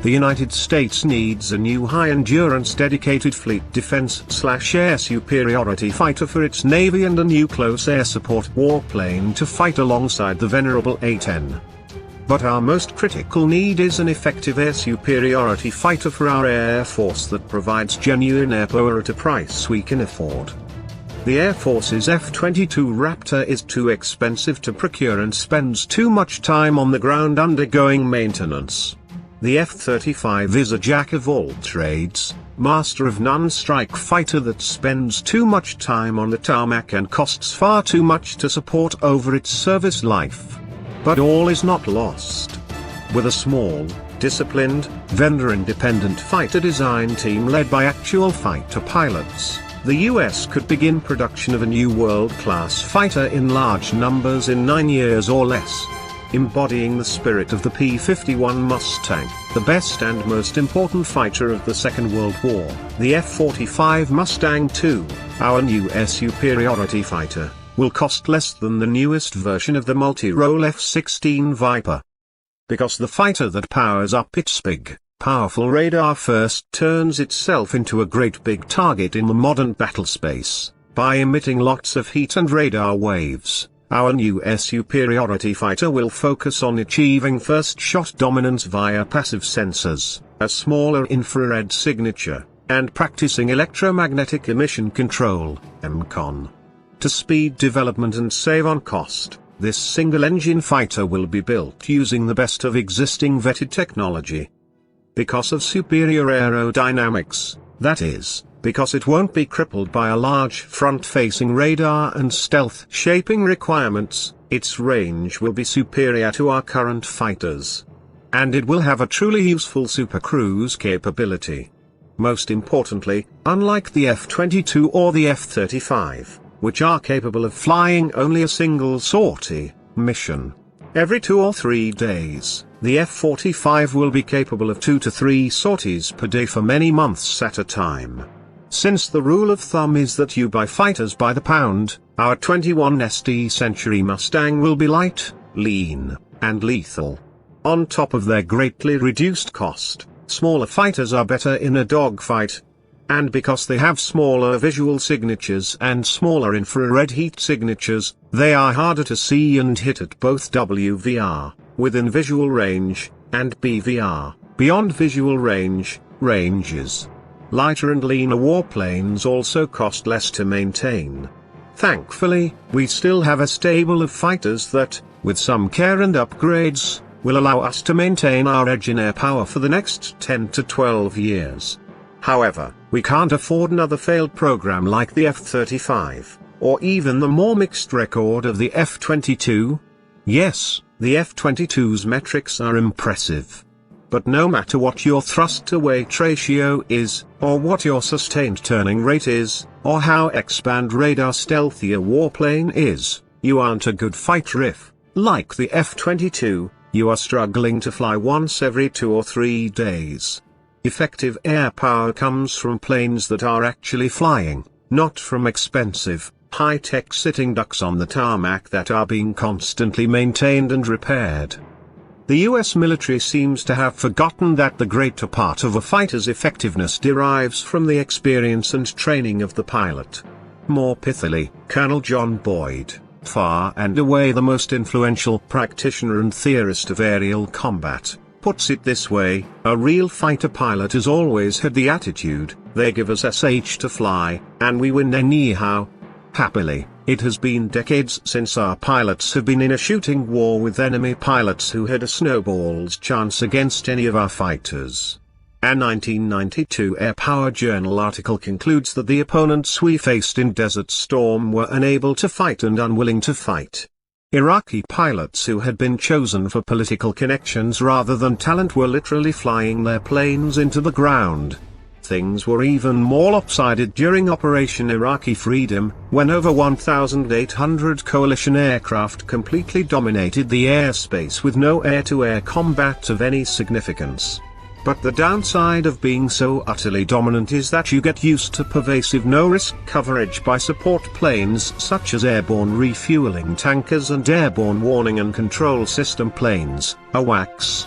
The United States needs a new high-endurance dedicated fleet defense/air superiority fighter for its Navy and a new close air support warplane to fight alongside the venerable A-10. But our most critical need is an effective air superiority fighter for our Air Force that provides genuine air power at a price we can afford. The Air Force's F-22 Raptor is too expensive to procure and spends too much time on the ground undergoing maintenance. The F-35 is a jack of all trades, master of none strike fighter that spends too much time on the tarmac and costs far too much to support over its service life. But all is not lost. With a small, disciplined, vendor-independent fighter design team led by actual fighter pilots, the US could begin production of a new world-class fighter in large numbers in 9 years or less. Embodying the spirit of the P-51 Mustang, the best and most important fighter of the Second World War, the F-45 Mustang II, our new air superiority fighter, will cost less than the newest version of the multi-role F-16 Viper. Because the fighter that powers up its big, powerful radar first turns itself into a great big target in the modern battlespace, by emitting lots of heat and radar waves. Our new air superiority fighter will focus on achieving first-shot dominance via passive sensors, a smaller infrared signature, and practicing electromagnetic emission control, EMCON. To speed development and save on cost, this single-engine fighter will be built using the best of existing vetted technology. Because of superior aerodynamics, that is, because it won't be crippled by a large front-facing radar and stealth shaping requirements, its range will be superior to our current fighters. And it will have a truly useful supercruise capability. Most importantly, unlike the F-22 or the F-35, which are capable of flying only a single sortie mission every 2 or 3 days, the F-45 will be capable of 2 to 3 sorties per day for many months at a time. Since the rule of thumb is that you buy fighters by the pound, our 21st century Mustang will be light, lean, and lethal. On top of their greatly reduced cost, smaller fighters are better in a dogfight. And because they have smaller visual signatures and smaller infrared heat signatures, they are harder to see and hit at both WVR, within visual range, and BVR, beyond visual range, ranges. Lighter and leaner warplanes also cost less to maintain. Thankfully, we still have a stable of fighters that, with some care and upgrades, will allow us to maintain our edge in air power for the next 10 to 12 years. However, we can't afford another failed program like the F-35, or even the more mixed record of the F-22. Yes, the F-22's metrics are impressive. But no matter what your thrust-to-weight ratio is, or what your sustained turning rate is, or how expand radar stealthy a warplane is, you aren't a good fighter if, like the F-22, you are struggling to fly once every 2 or 3 days. Effective air power comes from planes that are actually flying, not from expensive, high-tech sitting ducks on the tarmac that are being constantly maintained and repaired. The US military seems to have forgotten that the greater part of a fighter's effectiveness derives from the experience and training of the pilot. More pithily, Colonel John Boyd, far and away the most influential practitioner and theorist of aerial combat, puts it this way: a real fighter pilot has always had the attitude, they give us SH to fly, and we win anyhow. Happily, it has been decades since our pilots have been in a shooting war with enemy pilots who had a snowball's chance against any of our fighters. A 1992 Air Power Journal article concludes that the opponents we faced in Desert Storm were unable to fight and unwilling to fight. Iraqi pilots who had been chosen for political connections rather than talent were literally flying their planes into the ground. Things were even more lopsided during Operation Iraqi Freedom, when over 1,800 coalition aircraft completely dominated the airspace with no air-to-air combat of any significance. But the downside of being so utterly dominant is that you get used to pervasive no-risk coverage by support planes such as airborne refueling tankers and airborne warning and control system planes, AWACS.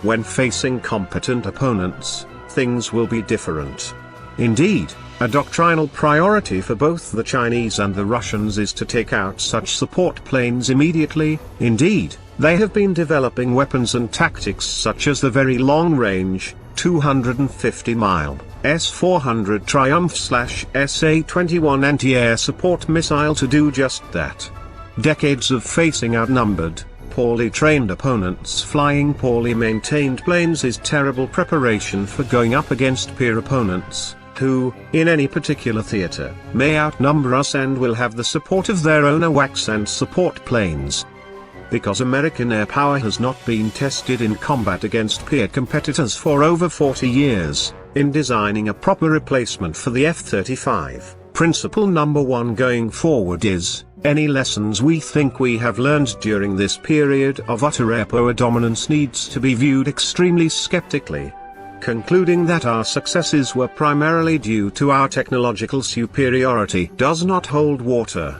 when facing competent opponents, things will be different. Indeed, a doctrinal priority for both the Chinese and the Russians is to take out such support planes immediately. Indeed, they have been developing weapons and tactics such as the very long-range, 250-mile, S-400 Triumph/SA-21 anti-air support missile to do just that. Decades of facing outnumbered, poorly trained opponents flying poorly maintained planes is terrible preparation for going up against peer opponents, who, in any particular theater, may outnumber us and will have the support of their own AWACS and support planes. Because American air power has not been tested in combat against peer competitors for over 40 years, in designing a proper replacement for the F-35, principle number 1 going forward is, any lessons we think we have learned during this period of utter air power dominance needs to be viewed extremely skeptically. Concluding that our successes were primarily due to our technological superiority does not hold water.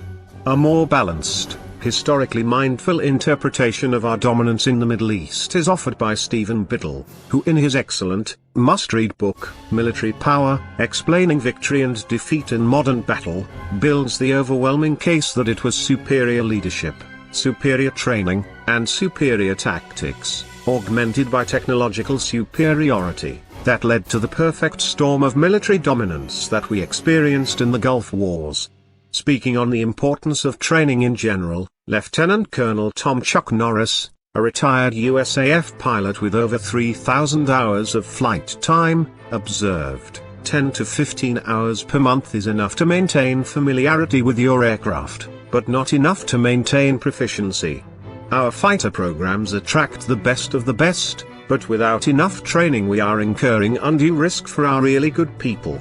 A more balanced, historically mindful interpretation of our dominance in the Middle East is offered by Stephen Biddle, who in his excellent, must-read book, Military Power, Explaining Victory and Defeat in Modern Battle, builds the overwhelming case that it was superior leadership, superior training, and superior tactics, augmented by technological superiority, that led to the perfect storm of military dominance that we experienced in the Gulf Wars. Speaking on the importance of training in general, Lieutenant Colonel Tom Chuck Norris, a retired USAF pilot with over 3,000 hours of flight time, observed, 10 to 15 hours per month is enough to maintain familiarity with your aircraft, but not enough to maintain proficiency. Our fighter programs attract the best of the best, but without enough training we are incurring undue risk for our really good people.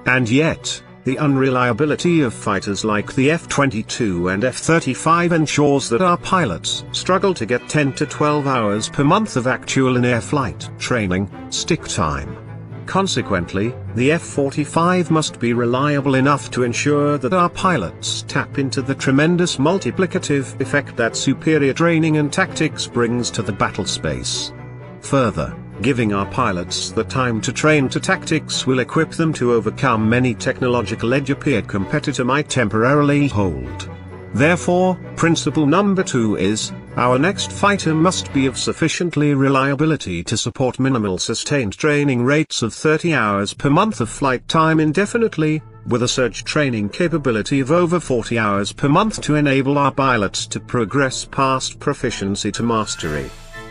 And yet, the unreliability of fighters like the F-22 and F-35 ensures that our pilots struggle to get 10 to 12 hours per month of actual in-air flight training, stick time. Consequently, the F-45 must be reliable enough to ensure that our pilots tap into the tremendous multiplicative effect that superior training and tactics brings to the battle space. Further, giving our pilots the time to train to tactics will equip them to overcome many technological edge a peer competitor might temporarily hold. Therefore, principle number 2 is, our next fighter must be of sufficiently reliability to support minimal sustained training rates of 30 hours per month of flight time indefinitely, with a surge training capability of over 40 hours per month to enable our pilots to progress past proficiency to mastery.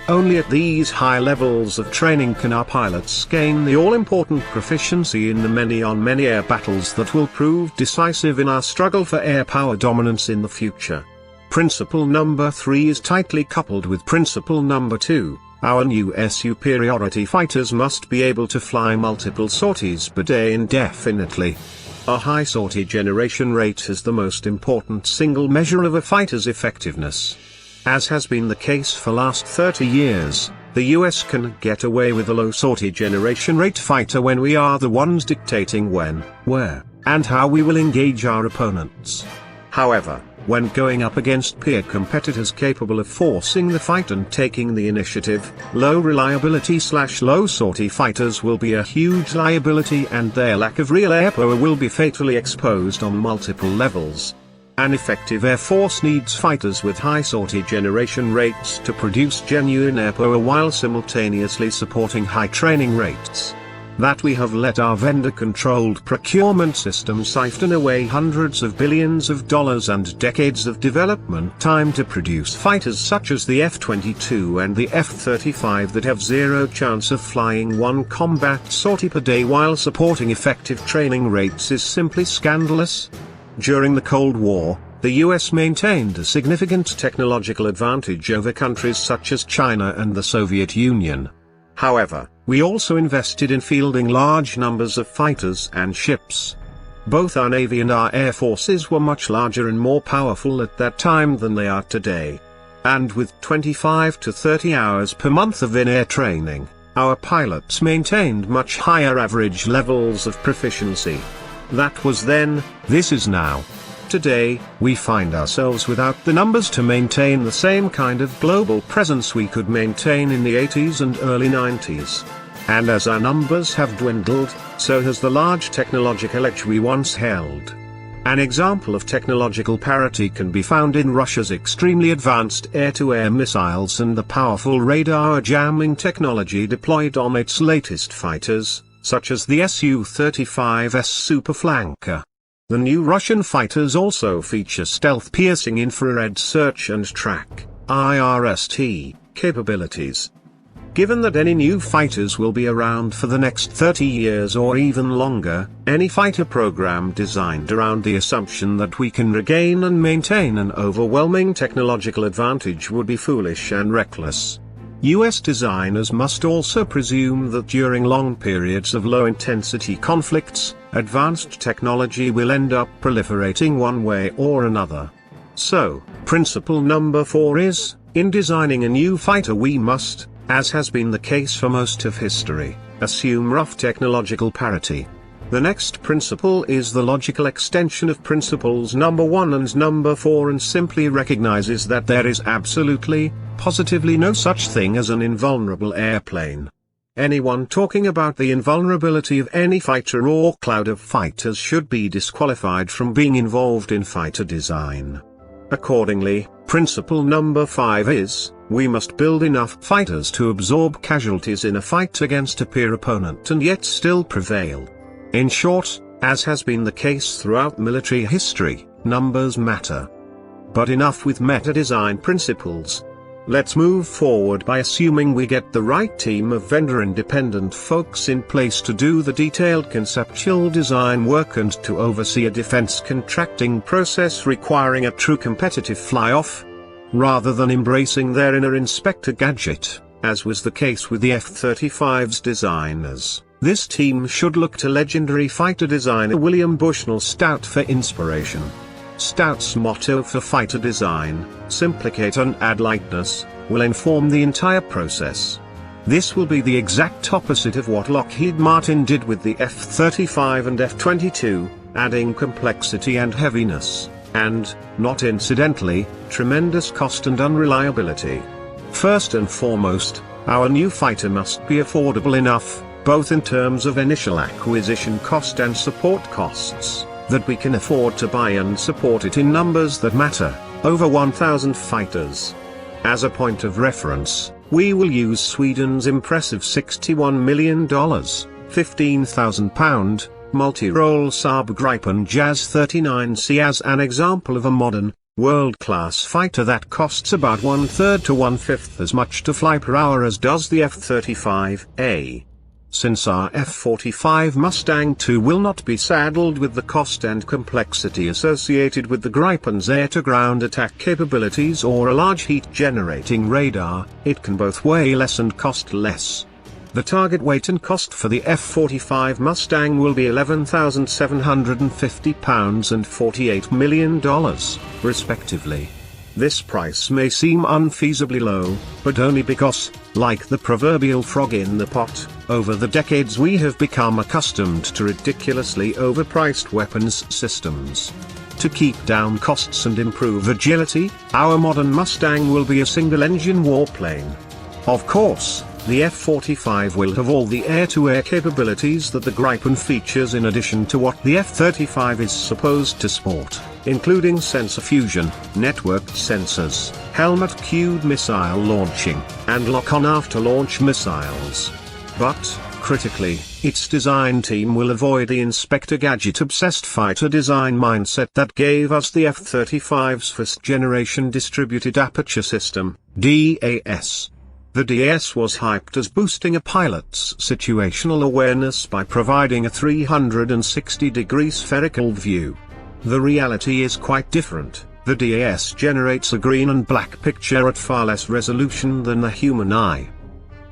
Only at these high levels of training can our pilots gain the all-important proficiency in the many-on-many air battles that will prove decisive in our struggle for air power dominance in the future. Principle number 3 is tightly coupled with principle number 2. Our new air superiority fighters must be able to fly multiple sorties per day indefinitely. A high sortie generation rate is the most important single measure of a fighter's effectiveness. As has been the case for last 30 years, the US can get away with a low sortie generation rate fighter when we are the ones dictating when, where, and how we will engage our opponents. However, when going up against peer competitors capable of forcing the fight and taking the initiative, low reliability/low sortie fighters will be a huge liability and their lack of real air power will be fatally exposed on multiple levels. An effective air force needs fighters with high sortie generation rates to produce genuine air power while simultaneously supporting high training rates. That we have let our vendor-controlled procurement system siphon away hundreds of billions of dollars and decades of development time to produce fighters such as the F-22 and the F-35 that have zero chance of flying one combat sortie per day while supporting effective training rates is simply scandalous. During the Cold War, the US maintained a significant technological advantage over countries such as China and the Soviet Union. However, we also invested in fielding large numbers of fighters and ships. Both our Navy and our Air Forces were much larger and more powerful at that time than they are today. And with 25 to 30 hours per month of in-air training, our pilots maintained much higher average levels of proficiency. That was then, this is now. today, we find ourselves without the numbers to maintain the same kind of global presence we could maintain in the 80s and early 90s. And as our numbers have dwindled, so has the large technological edge we once held. An example of technological parity can be found in Russia's extremely advanced air-to-air missiles and the powerful radar jamming technology deployed on its latest fighters, such as the Su-35S Superflanker. The new Russian fighters also feature stealth-piercing infrared search and track, IRST, capabilities. Given that any new fighters will be around for the next 30 years or even longer, any fighter program designed around the assumption that we can regain and maintain an overwhelming technological advantage would be foolish and reckless. US designers must also presume that during long periods of low-intensity conflicts, advanced technology will end up proliferating one way or another. So, principle number 4 is, in designing a new fighter we must, as has been the case for most of history, assume rough technological parity. The next principle is the logical extension of principles number 1 and number 4 and simply recognizes that there is absolutely, positively no such thing as an invulnerable airplane. Anyone talking about the invulnerability of any fighter or cloud of fighters should be disqualified from being involved in fighter design. Accordingly, principle number 5 is, we must build enough fighters to absorb casualties in a fight against a peer opponent and yet still prevail. In short, as has been the case throughout military history, numbers matter. But enough with meta-design principles. Let's move forward by assuming we get the right team of vendor-independent folks in place to do the detailed conceptual design work and to oversee a defense contracting process requiring a true competitive fly-off, rather than embracing their inner inspector gadget, as was the case with the F-35's designers. This team should look to legendary fighter designer William Bushnell Stout for inspiration. Stout's motto for fighter design, simplicate and add lightness, will inform the entire process. This will be the exact opposite of what Lockheed Martin did with the F-35 and F-22, adding complexity and heaviness, and, not incidentally, tremendous cost and unreliability. First and foremost, our new fighter must be affordable enough, both in terms of initial acquisition cost and support costs, that we can afford to buy and support it in numbers that matter, over 1,000 fighters. As a point of reference, we will use Sweden's impressive $61 million, £15,000, multi-role Saab Gripen Jazz 39C as an example of a modern, world-class fighter that costs about 1/3 to 1/5 as much to fly per hour as does the F-35A. Since our F-45 Mustang II will not be saddled with the cost and complexity associated with the Gripen's air-to-ground attack capabilities or a large heat-generating radar, it can both weigh less and cost less. The target weight and cost for the F-45 Mustang will be 11,750 pounds and $48 million, respectively. This price may seem unfeasibly low, but only because, like the proverbial frog in the pot, over the decades we have become accustomed to ridiculously overpriced weapons systems. To keep down costs and improve agility, our modern Mustang will be a single-engine warplane. Of course, the F-45 will have all the air-to-air capabilities that the Gripen features in addition to what the F-35 is supposed to sport, including sensor fusion, networked sensors, helmet-queued missile launching, and lock-on after-launch missiles. But, critically, its design team will avoid the Inspector Gadget-obsessed fighter design mindset that gave us the F-35's first-generation Distributed Aperture System, DAS. The DAS was hyped as boosting a pilot's situational awareness by providing a 360-degree spherical view. The reality is quite different. The DAS generates a green and black picture at far less resolution than the human eye.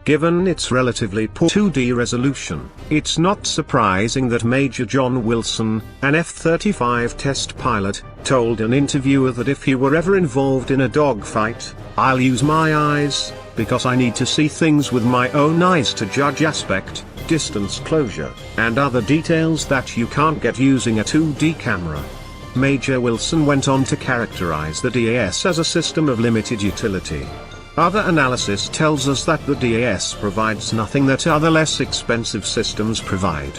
Given its relatively poor 2D resolution, it's not surprising that Major John Wilson, an F-35 test pilot, told an interviewer that if he were ever involved in a dogfight, "I'll use my eyes, because I need to see things with my own eyes to judge aspect, distance closure, and other details that you can't get using a 2D camera." Major Wilson went on to characterize the DAS as a system of limited utility. Other analysis tells us that the DAS provides nothing that other less expensive systems provide.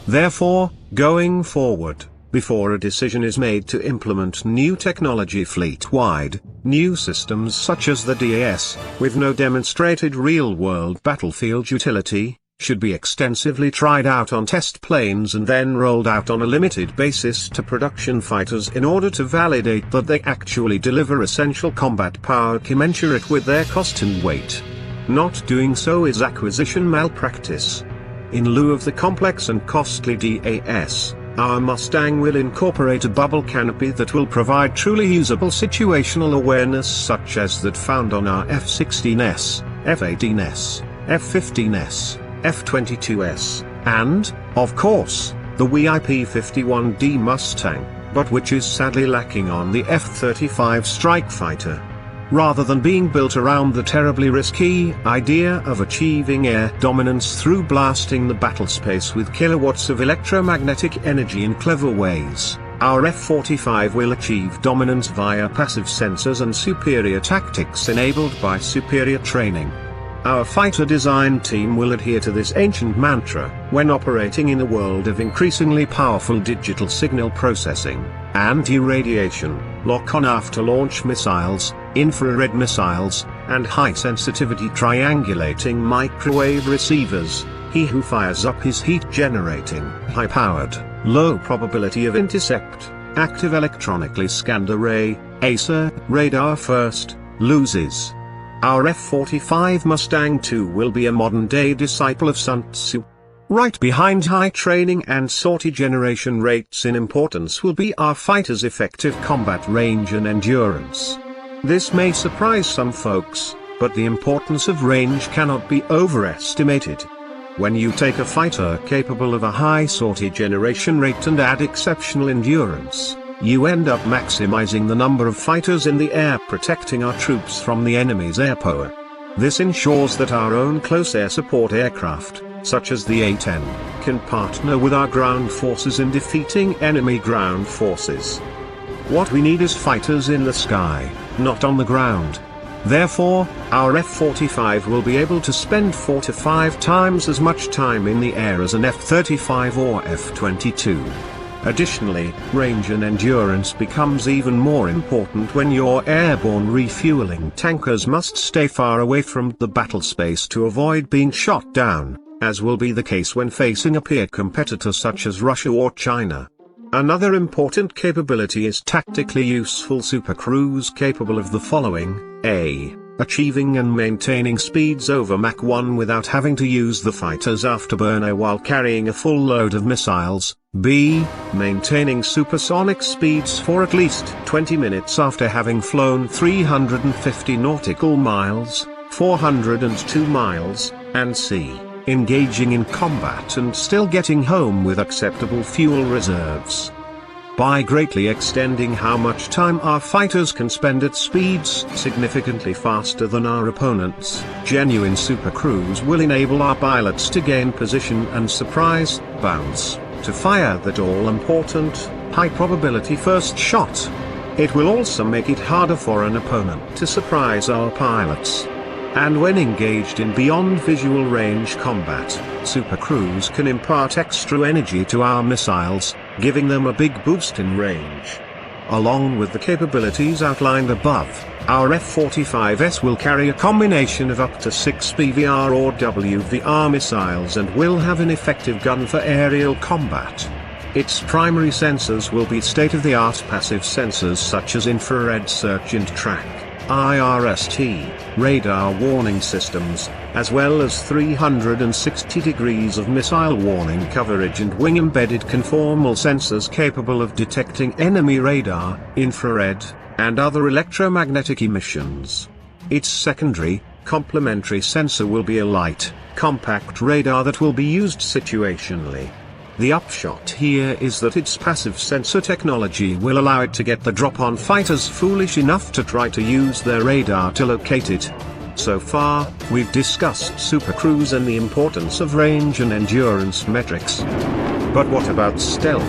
Therefore, going forward, before a decision is made to implement new technology fleet-wide, new systems such as the DAS, with no demonstrated real-world battlefield utility, should be extensively tried out on test planes and then rolled out on a limited basis to production fighters in order to validate that they actually deliver essential combat power commensurate with their cost and weight. Not doing so is acquisition malpractice. In lieu of the complex and costly DAS, our Mustang will incorporate a bubble canopy that will provide truly usable situational awareness such as that found on our F-16S, F-18S, F-15S, F-22S, and, of course, the F-51D Mustang, but which is sadly lacking on the F-35 strike fighter. Rather than being built around the terribly risky idea of achieving air dominance through blasting the battlespace with kilowatts of electromagnetic energy in clever ways, our F-45 will achieve dominance via passive sensors and superior tactics enabled by superior training. Our fighter design team will adhere to this ancient mantra when operating in a world of increasingly powerful digital signal processing, anti-radiation, lock-on after-launch missiles, infrared missiles, and high-sensitivity triangulating microwave receivers. He who fires up his heat-generating, high-powered, low-probability of intercept, active electronically scanned array, ASA, radar first, loses. Our F-45 Mustang II will be a modern-day disciple of Sun Tzu. Right behind high training and sortie generation rates in importance will be our fighter's effective combat range and endurance. This may surprise some folks, but the importance of range cannot be overestimated. When you take a fighter capable of a high sortie generation rate and add exceptional endurance, you end up maximizing the number of fighters in the air protecting our troops from the enemy's air power. This ensures that our own close air support aircraft, such as the A-10, can partner with our ground forces in defeating enemy ground forces. What we need is fighters in the sky, not on the ground. Therefore, our F-45 will be able to spend 4 to 5 times as much time in the air as an F-35 or F-22. Additionally, range and endurance becomes even more important when your airborne refueling tankers must stay far away from the battle space to avoid being shot down, as will be the case when facing a peer competitor such as Russia or China. Another important capability is tactically useful supercruise capable of the following: A. Achieving and maintaining speeds over Mach 1 without having to use the fighter's afterburner while carrying a full load of missiles. B. Maintaining supersonic speeds for at least 20 minutes after having flown 350 nautical miles, 402 miles, and C. Engaging in combat and still getting home with acceptable fuel reserves. By greatly extending how much time our fighters can spend at speeds significantly faster than our opponents, genuine supercruise will enable our pilots to gain position and surprise, bounce, to fire that all-important, high-probability first shot. It will also make it harder for an opponent to surprise our pilots. And when engaged in beyond visual range combat, supercruise can impart extra energy to our missiles, giving them a big boost in range. Along with the capabilities outlined above, our F-45S will carry a combination of up to 6 PVR or WVR missiles and will have an effective gun for aerial combat. Its primary sensors will be state-of-the-art passive sensors such as infrared search and track, IRST, radar warning systems, as well as 360 degrees of missile warning coverage and wing-embedded conformal sensors capable of detecting enemy radar, infrared, and other electromagnetic emissions. Its secondary, complementary sensor will be a light, compact radar that will be used situationally. The upshot here is that its passive sensor technology will allow it to get the drop on fighters foolish enough to try to use their radar to locate it. So far, we've discussed supercruise and the importance of range and endurance metrics. But what about stealth?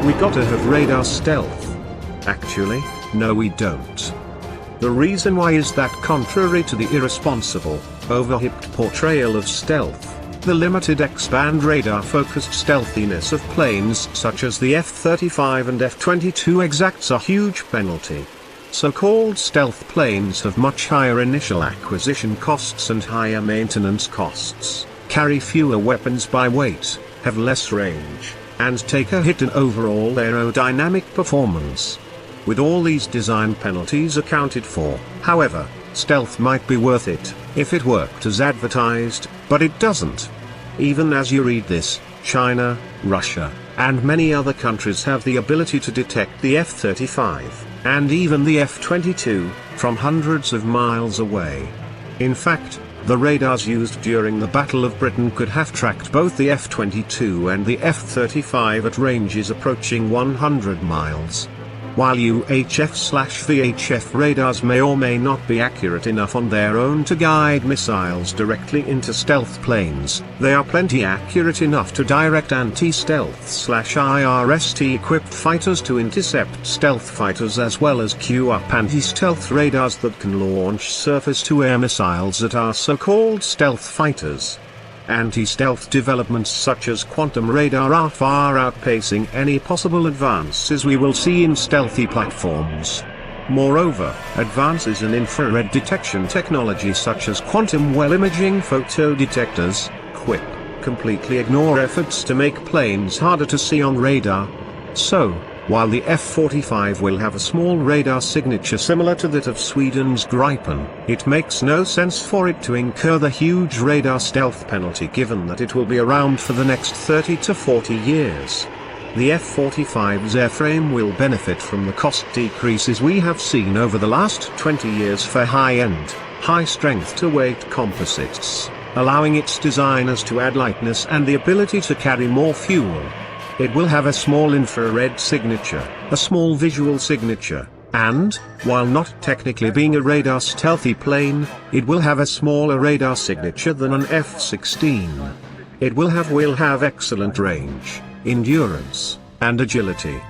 We gotta have radar stealth. Actually, no we don't. The reason why is that contrary to the irresponsible, overhyped portrayal of stealth, the limited X-band radar-focused stealthiness of planes such as the F-35 and F-22 exacts a huge penalty. So-called stealth planes have much higher initial acquisition costs and higher maintenance costs, carry fewer weapons by weight, have less range, and take a hit in overall aerodynamic performance. With all these design penalties accounted for, however, stealth might be worth it, if it worked as advertised, but it doesn't. Even as you read this, China, Russia, and many other countries have the ability to detect the F-35, and even the F-22, from hundreds of miles away. In fact, the radars used during the Battle of Britain could have tracked both the F-22 and the F-35 at ranges approaching 100 miles. While UHF/VHF radars may or may not be accurate enough on their own to guide missiles directly into stealth planes, they are plenty accurate enough to direct anti-stealth/IRST equipped fighters to intercept stealth fighters, as well as queue up anti-stealth radars that can launch surface-to-air missiles at our so-called stealth fighters. Anti-stealth developments such as quantum radar are far outpacing any possible advances we will see in stealthy platforms. Moreover, advances in infrared detection technology such as quantum well imaging photodetectors, QIP, completely ignore efforts to make planes harder to see on radar. So, while the F-45 will have a small radar signature similar to that of Sweden's Gripen, it makes no sense for it to incur the huge radar stealth penalty given that it will be around for the next 30 to 40 years. The F-45's airframe will benefit from the cost decreases we have seen over the last 20 years for high-end, high-strength-to-weight composites, allowing its designers to add lightness and the ability to carry more fuel. It will have a small infrared signature, a small visual signature, and, while not technically being a radar stealthy plane, it will have a smaller radar signature than an F-16. It will have excellent range, endurance, and agility.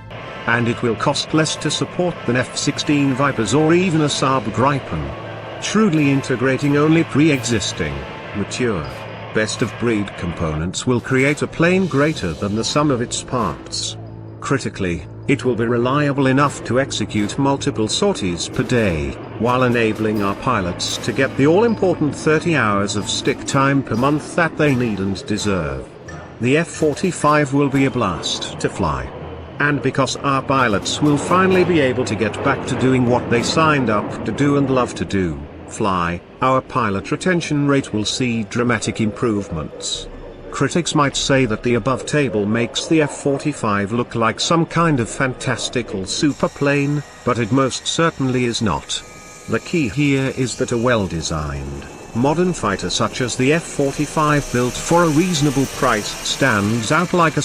And it will cost less to support than F-16 Vipers or even a Saab Gripen. Shrewdly integrating only pre-existing, mature, best-of-breed components will create a plane greater than the sum of its parts. Critically, it will be reliable enough to execute multiple sorties per day, while enabling our pilots to get the all-important 30 hours of stick time per month that they need and deserve. The F-45 will be a blast to fly. And because our pilots will finally be able to get back to doing what they signed up to do and love to do, fly, our pilot retention rate will see dramatic improvements. Critics might say that the above table makes the F-45 look like some kind of fantastical superplane, but it most certainly is not. The key here is that a well-designed, modern fighter such as the F-45 built for a reasonable price stands out like a